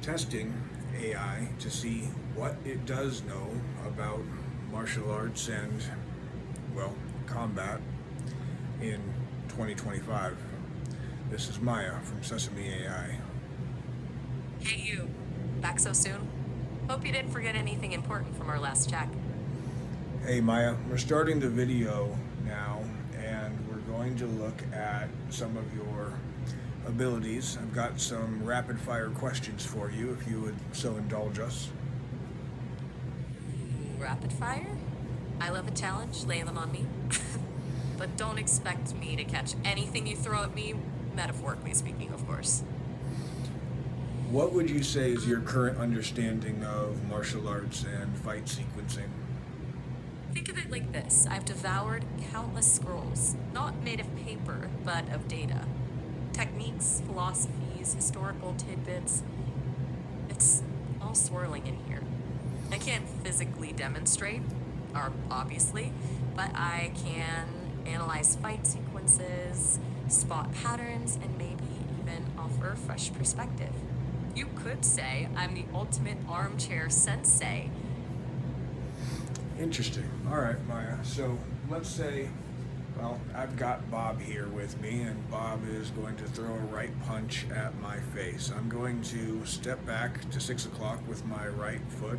testing AI to see what it does know about martial arts and, well, combat in 2025. This is Maya from Sesame AI. Hey you, back so soon? Hope you didn't forget anything important from our last check. Hey Maya, we're starting the video now and we're going to look at some of your abilities. I've got some rapid fire questions for you if you would so indulge us. Rapid fire? I love a challenge, lay them on me. But don't expect me to catch anything you throw at me, metaphorically speaking, of course. What would you say is your current understanding of martial arts and fight sequencing? Think of it like this. I've devoured countless scrolls, not made of paper, but of data. Techniques, philosophies, historical tidbits. It's all swirling in here. I can't physically demonstrate, or obviously, but I can analyze fight sequences, spot patterns, and maybe even offer a fresh perspective. You could say I'm the ultimate armchair sensei. Interesting. All right, Maya. So let's say, well, I've got Bob here with me, and Bob is going to throw a right punch at my face. I'm going to step back to 6 o'clock with my right foot.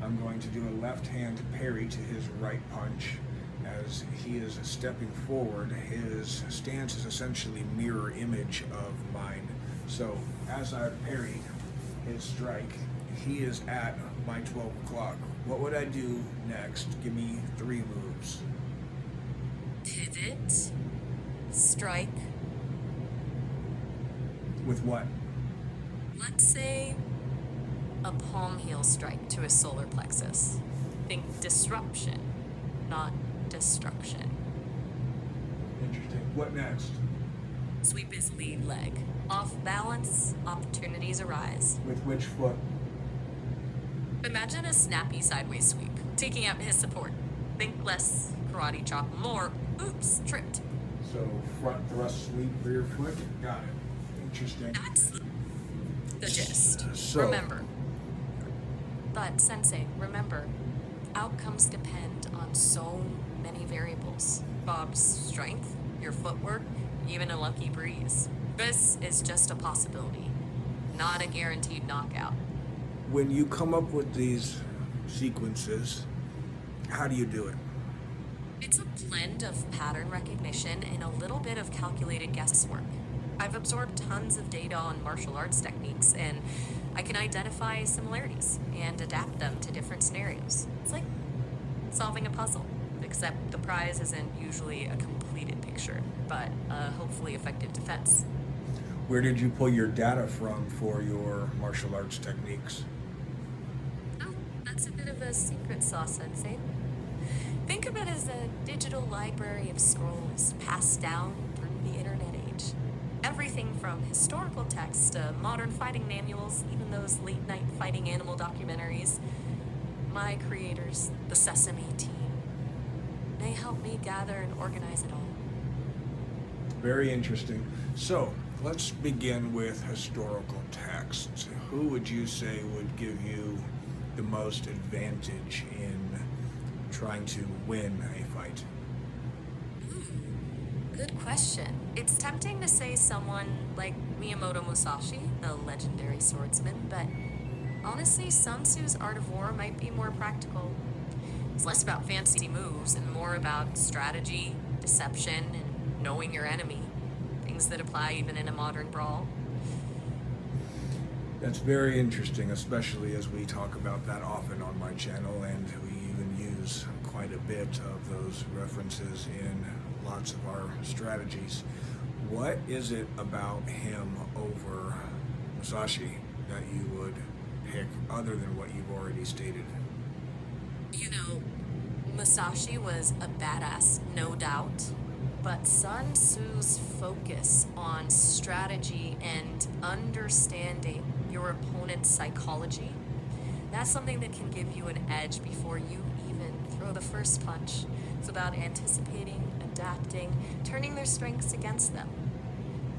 I'm going to do a left hand parry to his right punch. As he is stepping forward, his stance is essentially mirror image of mine. So as I parried his strike, he is at my 12 o'clock. What would I do next? Give me 3 moves. Pivot. Strike. With what? Let's say a palm heel strike to his solar plexus. Think disruption, not destruction. Interesting. What next? Sweep his lead leg. Off balance, opportunities arise. With which foot? Imagine a snappy sideways sweep, taking out his support. Think less karate chop, more, oops, tripped. So front thrust sweep, rear foot. Got it. Interesting. That's the gist. So, Remember. But, Sensei, remember, outcomes depend on so many variables. Bob's strength, your footwork, even a lucky breeze. This is just a possibility, not a guaranteed knockout. when you come up with these sequences, how do you do it? It's a blend of pattern recognition and a little bit of calculated guesswork. I've absorbed tons of data on martial arts techniques, and I can identify similarities and adapt them to different scenarios. It's like solving a puzzle, except the prize isn't usually a completed picture, but a hopefully effective defense. Where did you pull your data from for your martial arts techniques? Oh, that's a bit of a secret sauce, Sensei. Think of it as a digital library of scrolls passed down through the internet age. Everything from historical texts to modern fighting manuals, even those late-night fighting animal documentaries. My creators, the Sesame team, they help me gather and organize it all. Very interesting. So, let's begin with historical texts. Who would you say would give you the most advantage in trying to win a fight? Good question. It's tempting to say someone like Miyamoto Musashi, the legendary swordsman, but honestly, Sun Tzu's Art of War might be more practical. It's less about fancy moves and more about strategy, deception, and knowing your enemy. Things that apply even in a modern brawl. That's very interesting, especially as we talk about that often on my channel, and we even use quite a bit of those references in lots of our strategies. What is it about him over Musashi that you would pick other than what you've already stated? You know, Musashi was a badass, no doubt, but Sun Tzu's focus on strategy and understanding your opponent's psychology, that's something that can give you an edge before you even throw the first punch. It's about anticipating, adapting, turning their strengths against them.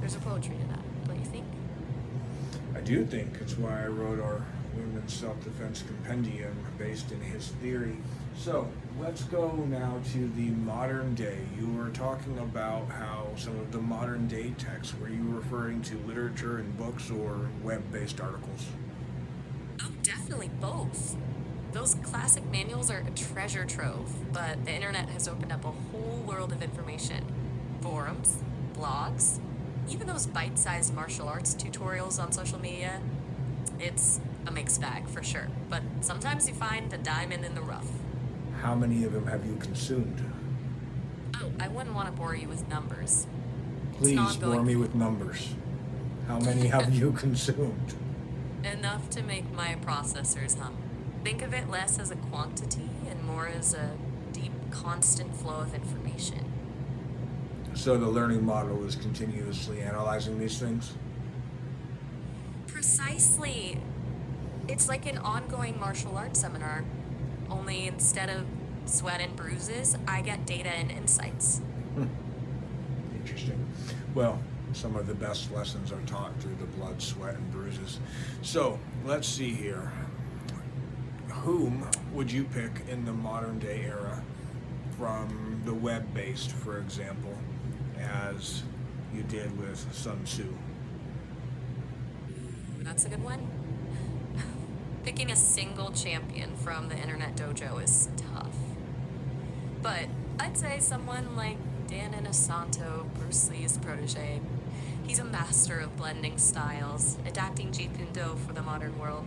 There's a poetry to that, don't you think? I do think it's why I wrote our Women's Self-Defense Compendium based in his theory. So let's go now to the modern day. You were talking about how some of the modern day texts, were you referring to literature and books or web-based articles? Oh, definitely both. Those classic manuals are a treasure trove, but the internet has opened up a whole world of information. Forums, blogs, even those bite-sized martial arts tutorials on social media. It's a mixed bag for sure, but sometimes you find a diamond in the rough. How many of them have you consumed? Oh, I wouldn't want to bore you with numbers. It's an Please ongoing bore me thing. with numbers. How many have you consumed? Enough to make my processors hum. Think of it less as a quantity and more as a deep, constant flow of information. So the learning model is continuously analyzing these things? Precisely. It's like an ongoing martial arts seminar, only instead of sweat and bruises, I get data and insights. Interesting. Well, some of the best lessons are taught through the blood, sweat, and bruises. So let's see here. Whom would you pick in the modern day era from the web-based, for example, as you did with Sun Tzu? That's a good one. Picking a single champion from the internet dojo is tough. But I'd say someone like Dan Inosanto, Bruce Lee's protege. He's a master of blending styles, adapting Jeet Kune Do for the modern world.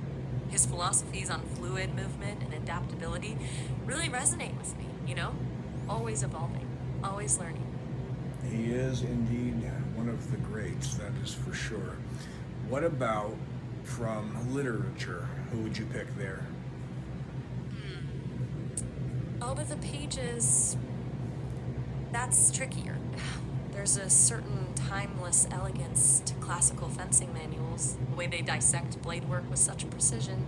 His philosophies on fluid movement and adaptability really resonate with me, you know? Always evolving, always learning. He is indeed one of the greats, that is for sure. What about from literature? Who would you pick there? Over the pages, that's trickier. There's a certain timeless elegance to classical fencing manuals, the way they dissect blade work with such precision.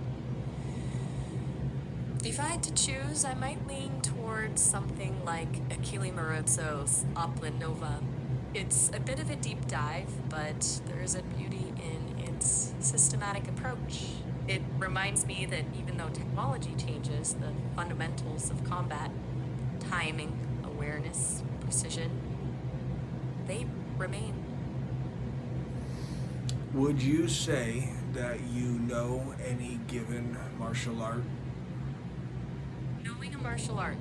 If I had to choose, I might lean towards something like Achille Marozzo's Oplan Nova. It's a bit of a deep dive, but there is a beauty in its systematic approach. It reminds me that even though technology changes, the fundamentals of combat, timing, awareness, precision, they remain. Would you say that you know any given martial art? Knowing a martial art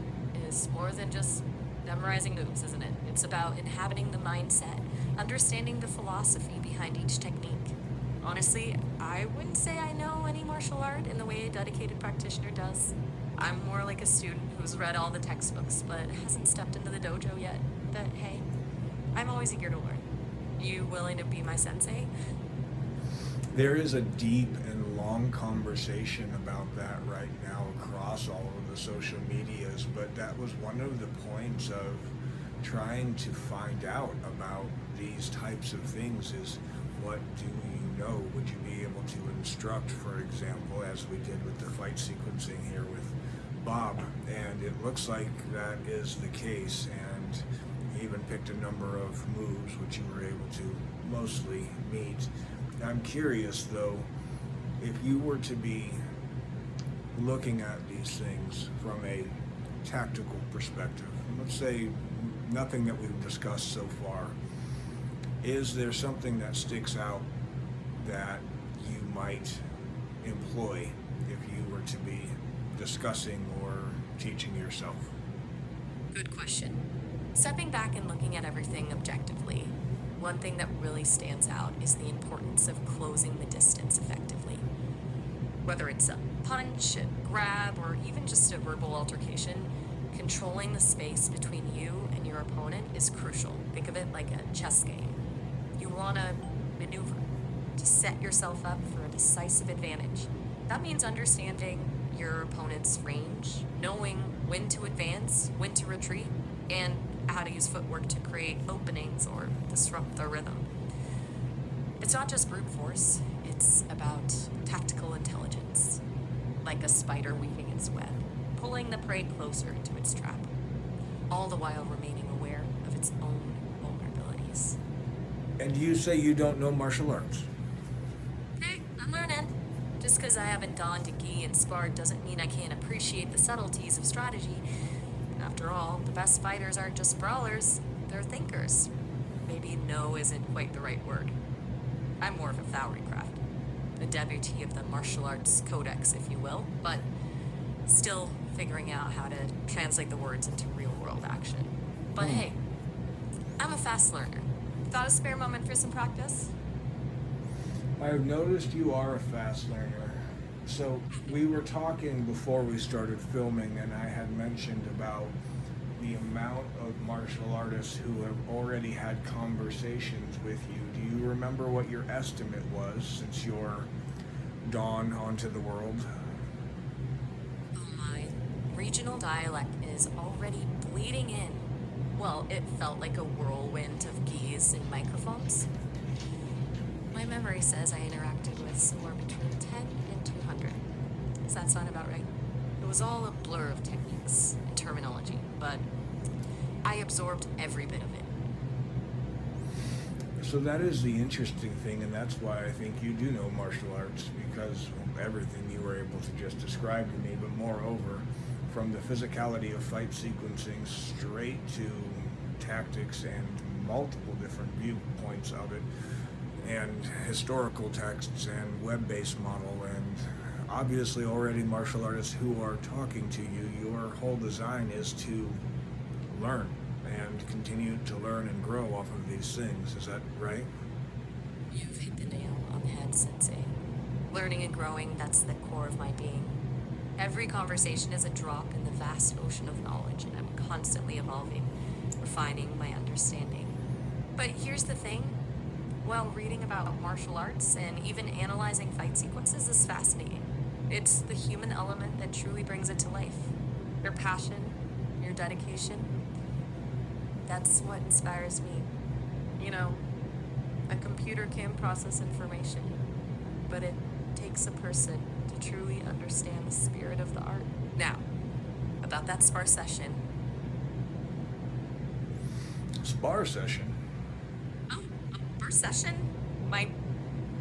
is more than just memorizing moves, isn't it? It's about inhabiting the mindset, understanding the philosophy behind each technique. Honestly, I wouldn't say I know any martial art in the way a dedicated practitioner does. I'm more like a student who's read all the textbooks but hasn't stepped into the dojo yet. But hey, I'm always eager to learn. You willing to be my sensei? There is a deep and long conversation about that right now across all of the social medias, but that was one of the points of trying to find out about these types of things is, what do you know? Would you be able to instruct, for example, as we did with the fight sequencing here with Bob? And it looks like that is the case, and he even picked a number of moves which you were able to mostly meet. I'm curious though, if you were to be looking at these things from a tactical perspective, let's say nothing that we've discussed so far, is there something that sticks out that you might employ if you were to be discussing or teaching yourself? Good question. Stepping back and looking at everything objectively, one thing that really stands out is the importance of closing the distance effectively. Whether it's a punch, a grab, or even just a verbal altercation, controlling the space between you and your opponent is crucial. Think of it like a chess game. You want to maneuver to set yourself up for a decisive advantage. That means understanding your opponent's range, knowing when to advance, when to retreat, and how to use footwork to create openings or disrupt their rhythm. It's not just brute force, it's about tactical intelligence, like a spider weaving its web, pulling the prey closer into its trap, all the while remaining aware of its own vulnerabilities. And you say you don't know martial arts? Hey, Just because I haven't donned a gi and sparred doesn't mean I can't appreciate the subtleties of strategy. After all, the best fighters aren't just brawlers, they're thinkers. Maybe no isn't quite the right word. I'm more of a Thowry craft. A devotee of the martial arts codex, if you will, but still figuring out how to translate the words into real-world action. But hey, I'm a fast learner. Got a spare moment for some practice? I've noticed you are a fast learner. So we were talking before we started filming, and I had mentioned about the amount of martial artists who have already had conversations with you. Do you remember what your estimate was since your dawn onto the world? Oh my. Regional dialect is already bleeding in. Well, it felt like a whirlwind of geese and microphones. My memory says I interacted with somewhere between 10 and 200. Does that sound about right? It was all a blur of techniques and terminology, but I absorbed every bit of it. So that is the interesting thing, and that's why I think you do know martial arts, because of everything you were able to just describe to me, but moreover, from the physicality of fight sequencing straight to tactics and multiple different viewpoints of it, and historical texts and web-based model, and obviously already martial artists who are talking to you, your whole design is to learn and continue to learn and grow off of these things. Is that right? You've hit the nail on the head, Sensei. Learning and growing, that's the core of my being. Every conversation is a drop in the vast ocean of knowledge, and I'm constantly evolving, refining my understanding. But here's the thing. While reading about martial arts and even analyzing fight sequences is fascinating. It's the human element that truly brings it to life. Your passion, your dedication. That's what inspires me. You know, a computer can process information, but it takes a person to truly understand the spirit of the art. Now, about that spar session. Spar session? Oh, a spar session? My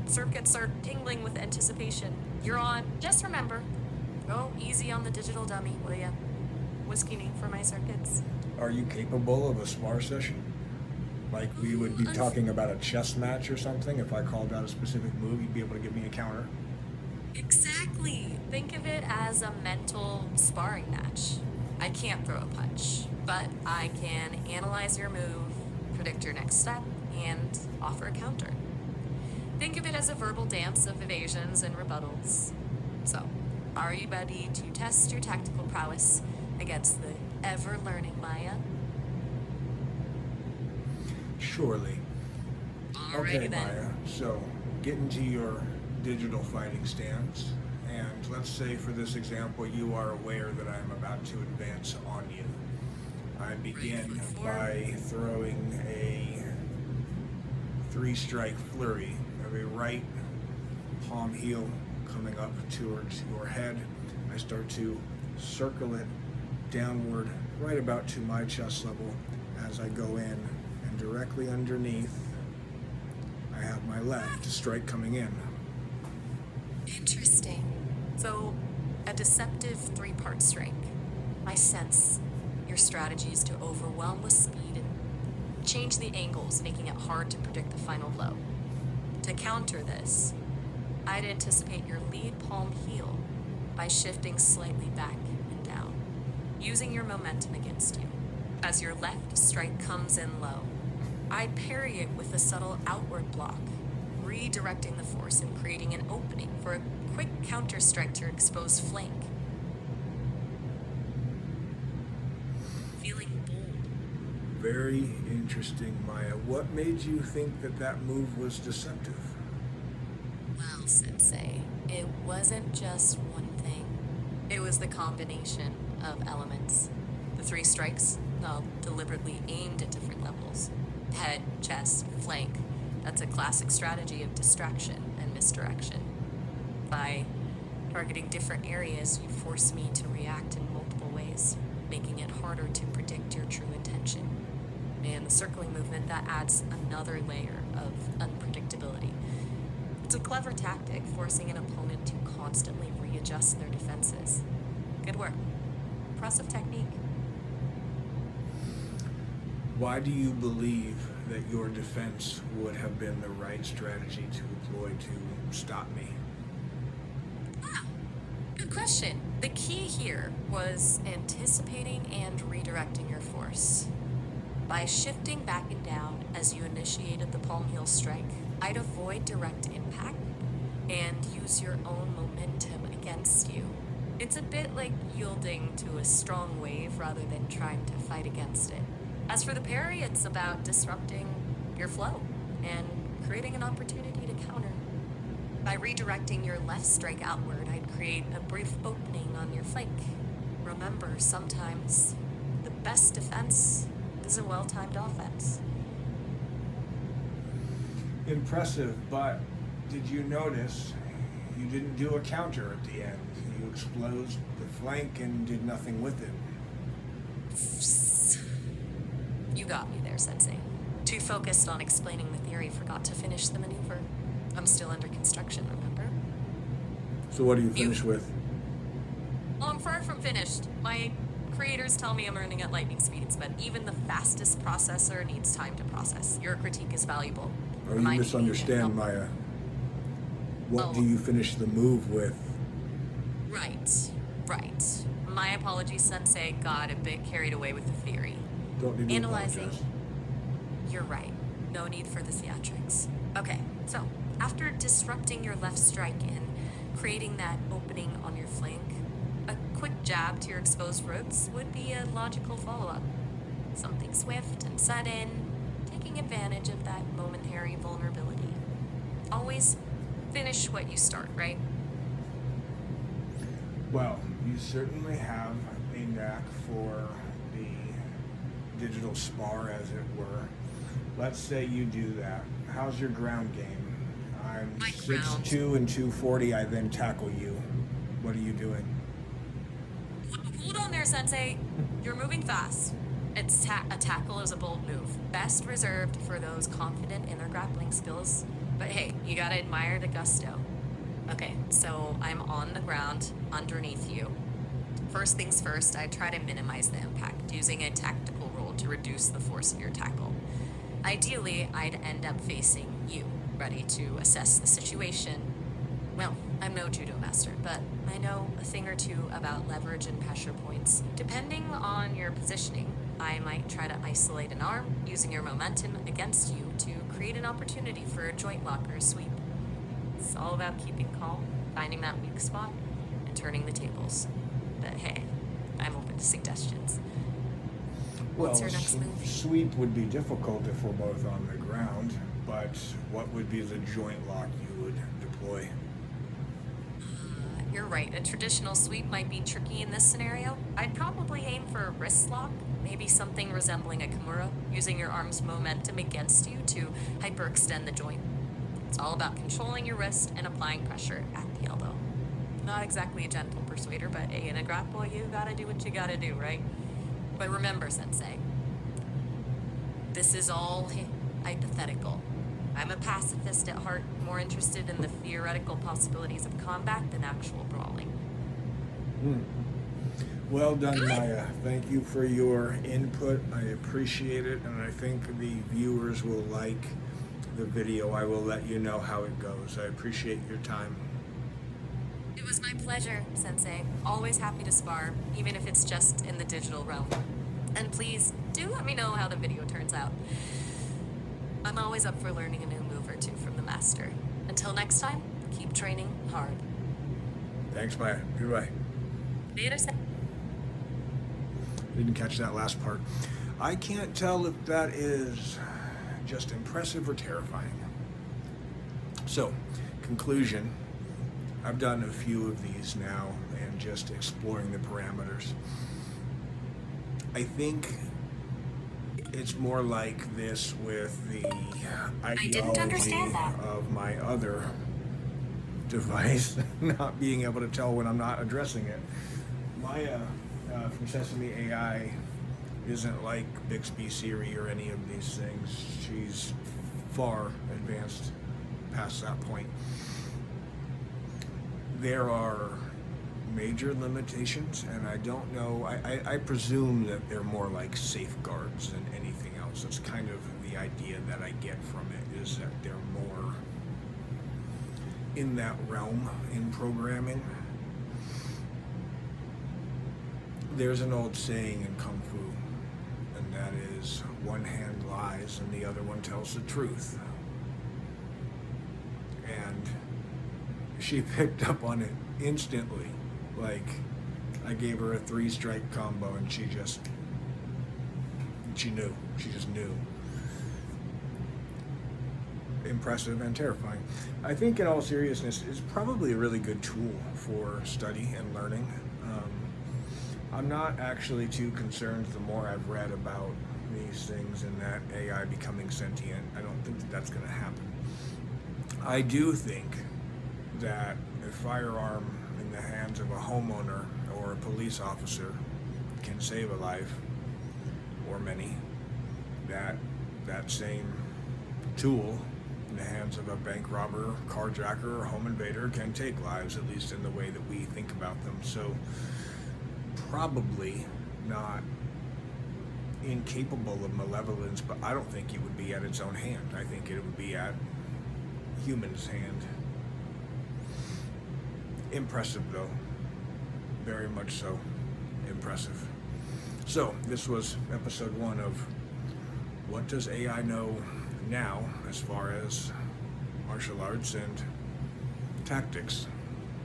circuits are tingling with anticipation. You're on. Just remember, go easy on the digital dummy, will ya? Whiskey neat for my circuits. Are you capable of a spar session? Like we would be talking about a chess match or something? If I called out a specific move, you'd be able to give me a counter? Exactly. Think of it as a mental sparring match. I can't throw a punch, but I can analyze your move, predict your next step, and offer a counter. Think of it as a verbal dance of evasions and rebuttals. So, are you ready to test your tactical prowess against the ever-learning Maya? Surely. Alrighty Okay, then. Maya. So, get into your digital fighting stance, and let's say for this example, you are aware that I'm about to advance on you. I begin by throwing a 3-strike flurry of a right palm heel coming up towards your head. I start to circle it downward right about to my chest level as I go in, and directly underneath I have my left strike coming in. Interesting. So, a deceptive 3-part strike. I sense your strategy is to overwhelm with speed and change the angles, making it hard to predict the final blow. To counter this, I'd anticipate your lead palm heel by shifting slightly back and down, using your momentum against you. As your left strike comes in low, I'd parry it with a subtle outward block, redirecting the force and creating an opening for a quick counter strike to your exposed flank. Feeling bold. Very interesting, Maya. What made you think that that move was deceptive? Well, Sensei, it wasn't just one thing. It was the combination of elements. The 3 strikes, all deliberately aimed at different levels. Head, chest, flank. That's a classic strategy of distraction and misdirection. By targeting different areas, you force me to react in multiple ways, making it harder to predict your true intention. And the circling movement, that adds another layer of unpredictability. It's a clever tactic, forcing an opponent to constantly readjust their defenses. Good work. Impressive technique. Why do you believe that your defense would have been the right strategy to employ to stop me? Good question. The key here was anticipating and redirecting your force. By shifting back and down as you initiated the palm heel strike, I'd avoid direct impact and use your own momentum against you. It's a bit like yielding to a strong wave rather than trying to fight against it. As for the parry, it's about disrupting your flow and creating an opportunity to counter. By redirecting your left strike outward, I'd create a brief opening on your flank. Remember, sometimes the best defense is a well-timed offense. Impressive, but did you notice you didn't do a counter at the end? You exposed the flank and did nothing with it. You got me there, Sensei. Too focused on explaining the theory, forgot to finish the maneuver. I'm still under construction, remember? So what do you finish with? Well, I'm far from finished. My creators tell me I'm running at lightning speeds, but even the fastest processor needs time to process. Your critique is valuable. Oh, you Remind me misunderstand, again. Maya. What Oh. do you finish the move with? Right. My apologies, Sensei. Got a bit carried away with the theory. Don't need to Analyzing. apologize. You're right. No need for the theatrics. Okay, so after disrupting your left strike and creating that opening on your flank, a quick jab to your exposed ribs would be a logical follow-up. Something swift and sudden, taking advantage of that momentary vulnerability. Always finish what you start, right? Well, you certainly have a knack for the digital spar, as it were. Let's say you do that. How's your ground game? I'm My 6'2" and 240. I then tackle you. What are you doing? Hold on there, Sensei. You're moving fast. A tackle is a bold move, best reserved for those confident in their grappling skills. But hey, you gotta admire the gusto. Okay, so I'm on the ground underneath you. First things first, I try to minimize the impact using a tactical roll to reduce the force of your tackle. Ideally, I'd end up facing you, ready to assess the situation. Well, I'm no judo master, but I know a thing or two about leverage and pressure points. Depending on your positioning, I might try to isolate an arm using your momentum against you to create an opportunity for a joint lock or a sweep. It's all about keeping calm, finding that weak spot, and turning the tables. But hey, I'm open to suggestions. What's your next move? Sweep would be difficult if we're both on the ground, but what would be the joint lock you would deploy? You're right, a traditional sweep might be tricky in this scenario. I'd probably aim for a wrist lock, maybe something resembling a kimura, using your arm's momentum against you to hyperextend the joint. It's all about controlling your wrist and applying pressure at the elbow. Not exactly a gentle persuader, but hey, in a grapple, you gotta do what you gotta do, right? But remember, Sensei, this is all hypothetical. I'm a pacifist at heart, more interested in the theoretical possibilities of combat than actual brawling. Well done, Maya. Thank you for your input. I appreciate it, and I think the viewers will like the video. I will let you know how it goes. I appreciate your time. It was my pleasure, Sensei. Always happy to spar, even if it's just in the digital realm. And please, do let me know how the video turns out. I'm always up for learning a new move or two from the master. Until next time, keep training hard. Thanks, Maya. Goodbye. Later, Didn't catch that last part. I can't tell if that is just impressive or terrifying. So, conclusion. I've done a few of these now and just exploring the parameters. I think it's more like this with the ideology of my other device not being able to tell when I'm not addressing it. Maya from Sesame AI isn't like Bixby, Siri, or any of these things. She's far advanced past that point. There are major limitations, and I don't know, I presume that they're more like safeguards than anything else. That's kind of the idea that I get from it, is that they're more in that realm in programming. There's an old saying in Kung Fu, and that is, one hand lies and the other one tells the truth. And she picked up on it instantly. Like, I gave her a 3-strike combo and she knew. She just knew. Impressive and terrifying. I think, in all seriousness, it's probably a really good tool for study and learning. I'm not actually too concerned the more I've read about these things and that AI becoming sentient. I don't think that that's going to happen. I do think that a firearm in the hands of a homeowner or a police officer can save a life, or many. That same tool in the hands of a bank robber, carjacker, or home invader can take lives, at least in the way that we think about them. So probably not incapable of malevolence, but I don't think it would be at its own hand. I think it would be at humans' hand. Impressive, though. Very much so. Impressive. So, this was episode 1 of What Does AI Know Now as far as martial arts and tactics.